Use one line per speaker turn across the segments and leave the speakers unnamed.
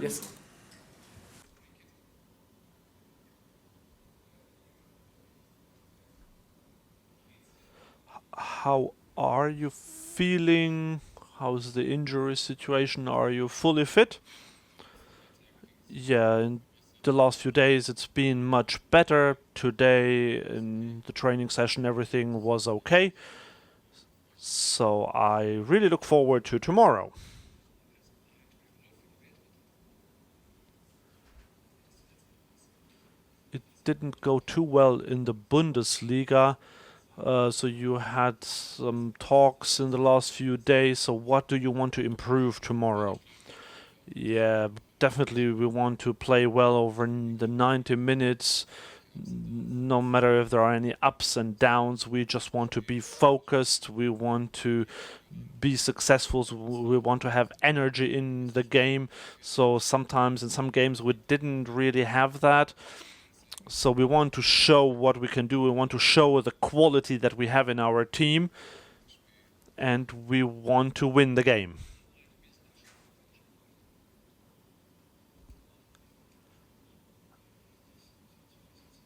Yes. How are you feeling? How's the injury situation? Are you fully fit? Yeah, in the last few days it's been much better. Today in the training session everything was okay. So I really look forward to tomorrow. It didn't go too well in the Bundesliga. So you had some talks in the last few days. So what do you want to improve tomorrow? Yeah, definitely we want to play well over the 90 minutes. No matter if there are any ups and downs, we just want to be focused. We want to be successful. So we want to have energy in the game. So sometimes in some games we didn't really have that. So we want to show what we can do. We want to show the quality that we have in our team. And we want to win the game.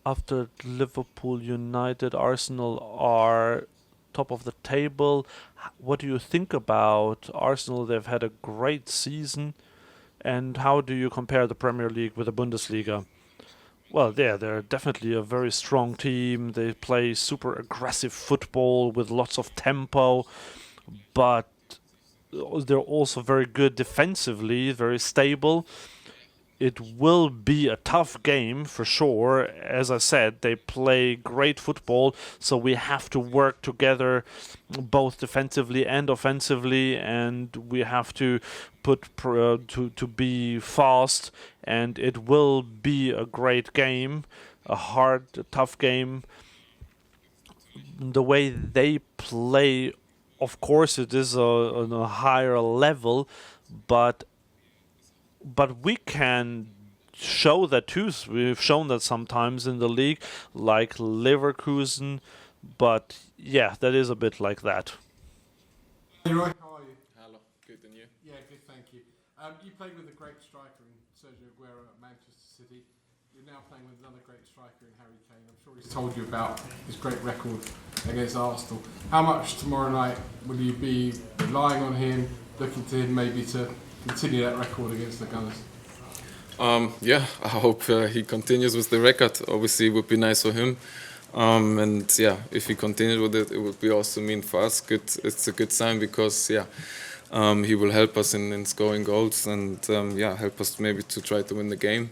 After Liverpool, United, Arsenal are top of the table. What do you think about Arsenal? They've had a great season. And how do you compare the Premier League with the Bundesliga? Well, they're definitely a very strong team. They play super aggressive football with lots of tempo, but they're also very good defensively, very stable. It will be a tough game for sure. As I said, they play great football, so we have to work together both defensively and offensively, and we have to to be fast, and it will be a great game, a hard, tough game. The way they play, of course, it is on a higher level, but we can show that too. We've shown that sometimes in the league, like Leverkusen. But yeah, that is a bit like that.
Leroy, how are you?
Hello, good, and you?
Yeah, good, thank you. You played with a great striker in Sergio Aguero at Manchester City. You're now playing with another great striker in Harry Kane. I'm sure he's told you about his great record against Arsenal. How much tomorrow night will you be relying on him, looking to him maybe to continue that record against the Gunners?
Yeah, I hope he continues with the record. Obviously, it would be nice for him. And yeah, if he continues with it, it would be also mean for us. Good, it's a good sign because he will help us in scoring goals and help us maybe to try to win the game.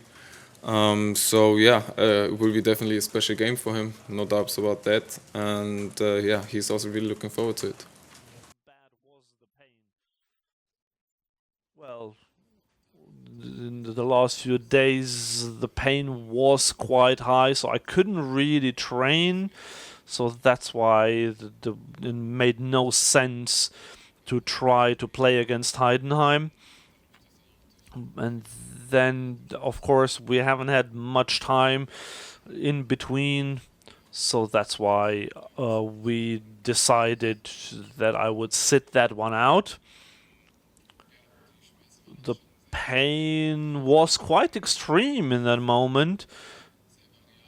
It will be definitely a special game for him, no doubts about that. And he's also really looking forward to it.
Bad was the pain? Well, in the last few days, the pain was quite high, so I couldn't really train. So that's why it made no sense to try to play against Heidenheim. And then, of course, we haven't had much time in between. So that's why we decided that I would sit that one out. The pain was quite extreme in that moment.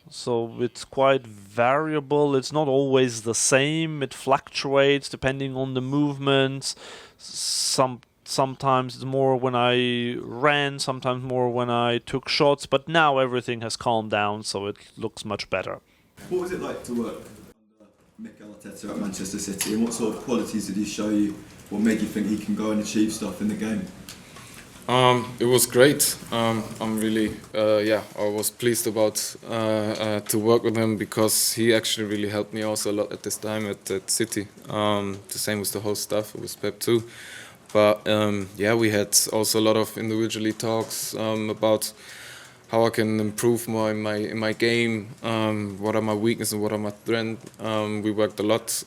So it's quite variable. It's not always the same. It fluctuates depending on the movements. Sometimes it's more when I ran, sometimes more when I took shots. But now everything has calmed down, so it looks much better.
What was it like to work under Mikel Arteta at Manchester City, and what sort of qualities did he show you? What made you think he can go and achieve stuff in the game?
It was great. I'm really, I was pleased about to work with him because he actually really helped me also a lot at this time at City. The same with the whole staff, with Pep too. But we had also a lot of individually talks about how I can improve more in my game. What are my weaknesses and what are my strengths? We worked a lot,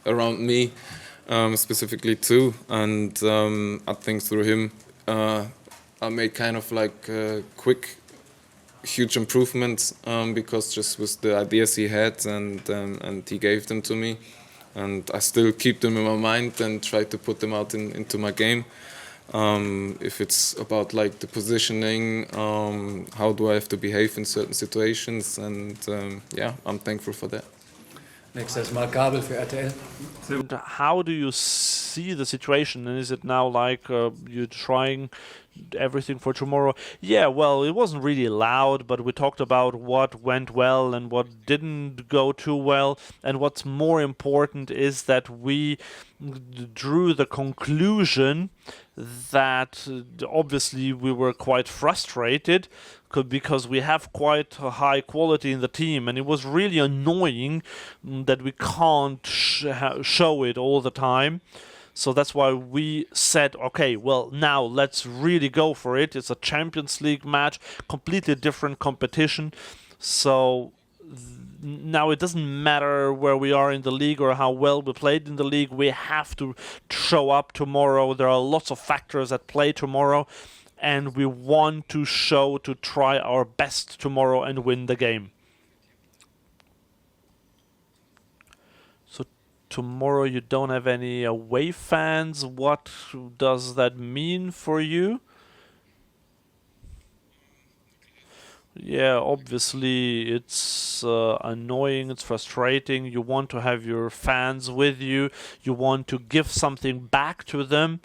around me. Specifically too, and I think through him I made kind of like quick, huge improvements because just with the ideas he had and he gave them to me, and I still keep them in my mind and try to put them out into my game. If it's about like the positioning, how do I have to behave in certain situations, and yeah, I'm thankful for that.
Nächstes Mal Gabel für RTL.
And how do you see the situation? And is it now like you're trying everything for tomorrow? Yeah, well, it wasn't really loud, but we talked about what went well and what didn't go too well. And what's more important is that we drew the conclusion that obviously we were quite frustrated because we have quite a high quality in the team, and it was really annoying that we can't show it all the time. So that's why we said, okay, well, now let's really go for it. It's a Champions League match, completely different competition. So now it doesn't matter where we are in the league or how well we played in the league. We have to show up tomorrow. There are lots of factors at play tomorrow, and we want to try our best tomorrow and win the game. So tomorrow you don't have any away fans. What does that mean for you? Yeah, obviously it's annoying, it's frustrating. You want to have your fans with you. You want to give something back to them.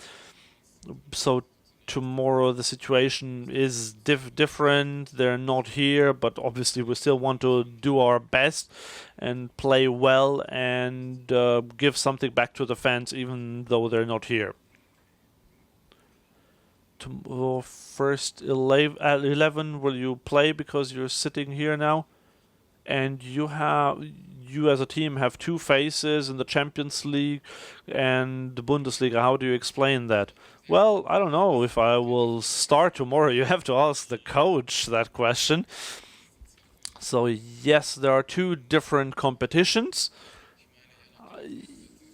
So tomorrow the situation is different. They're not here, but obviously we still want to do our best and play well and give something back to the fans even though they're not here. First 11 will you play because you're sitting here now, and you as a team have two faces in the Champions League and the Bundesliga. How do you explain that? Well, I don't know if I will start tomorrow. You have to ask the coach that question. So yes, there are two different competitions.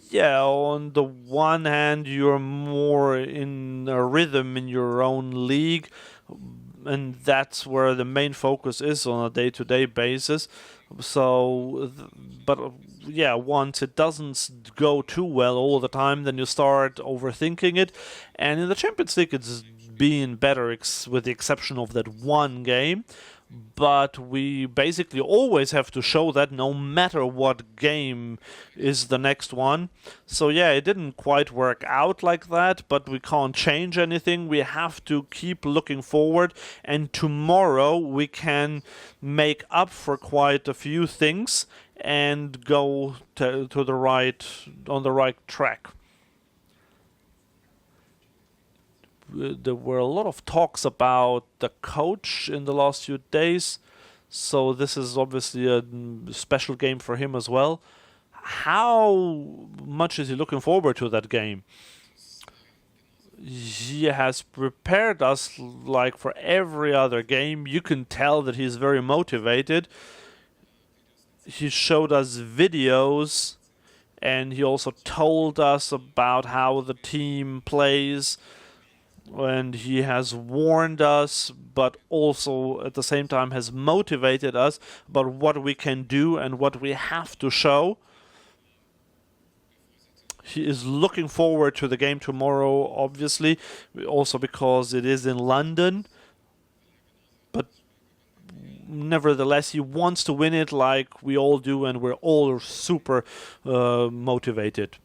Yeah, on the one hand, you're more in a rhythm in your own league, and that's where the main focus is on a day-to-day basis. So, yeah, once it doesn't go too well all the time, then you start overthinking it. And in the Champions League, it's been better with the exception of that one game. But we basically always have to show that no matter what game is the next one. So yeah, it didn't quite work out like that, but we can't change anything. We have to keep looking forward, and tomorrow we can make up for quite a few things and go on the right track. There were a lot of talks about the coach in the last few days, so this is obviously a special game for him as well. How much is he looking forward to that game? He has prepared us like for every other game. You can tell that he's very motivated. He showed us videos, and he also told us about how the team plays. And he has warned us, but also at the same time has motivated us about what we can do and what we have to show. He is looking forward to the game tomorrow, obviously, also because it is in London. But nevertheless, he wants to win it like we all do, and we're all super motivated.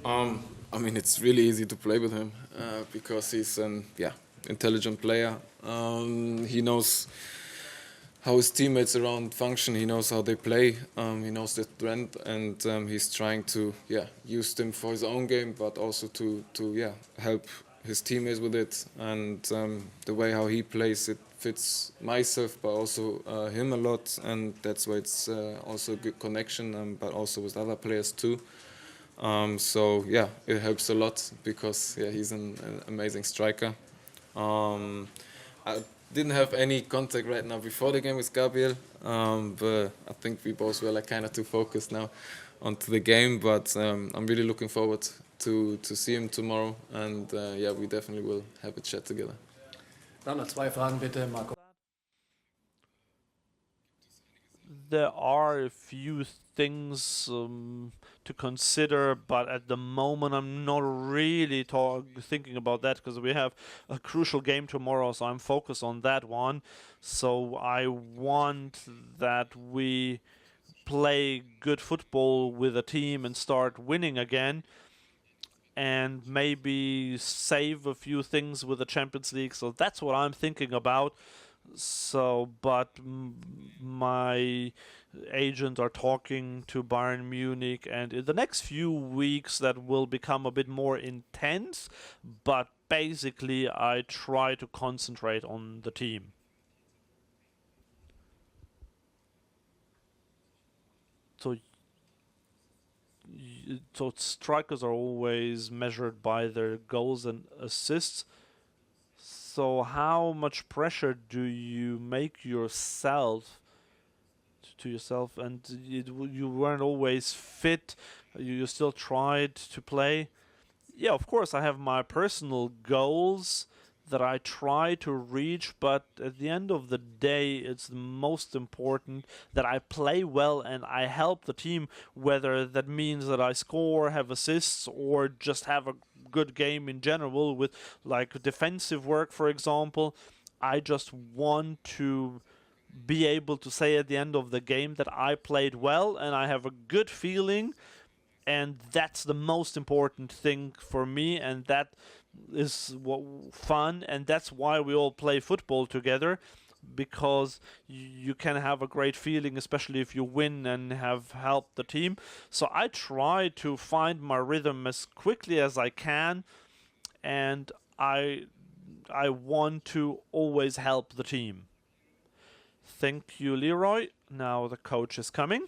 I mean, it's really easy to play with him because he's an intelligent player. He knows how his teammates around function. He knows how they play. He knows the trend, and he's trying to use them for his own game, but also to help his teammates with it. And the way how he plays, it fits myself, but also him a lot, and that's why it's also a good connection, but also with other players too. So yeah, it helps a lot because he's an amazing striker. I didn't have any contact right now before the game with Gabriel, but I think we both were like kind of too focused now onto the game. But I'm really looking forward to see him tomorrow, and we definitely will have a chat together.
Dann noch zwei Fragen bitte, Marco.
there are a few things to consider, but at the moment I'm not really thinking about that because we have a crucial game tomorrow, so I'm focused on that one. So I want that we play good football with a team and start winning again, and maybe save a few things with the Champions League. So that's what I'm thinking about. So, but my agents are talking to Bayern Munich, and in the next few weeks that will become a bit more intense, but basically I try to concentrate on the team. So strikers are always measured by their goals and assists. So how much pressure do you make yourself to yourself? And you weren't always fit. You still tried to play. Yeah, of course, I have my personal goals that I try to reach, but at the end of the day, it's the most important that I play well and I help the team, whether that means that I score, have assists, or just have a good game in general with like defensive work, for example. I just want to be able to say at the end of the game that I played well and I have a good feeling, and that's the most important thing for me, and that is what fun, and that's why we all play football together, because you can have a great feeling, especially if you win and have helped the team. So I try to find my rhythm as quickly as I can, and I want to always help the team. Thank you, Leroy. Now the coach is coming.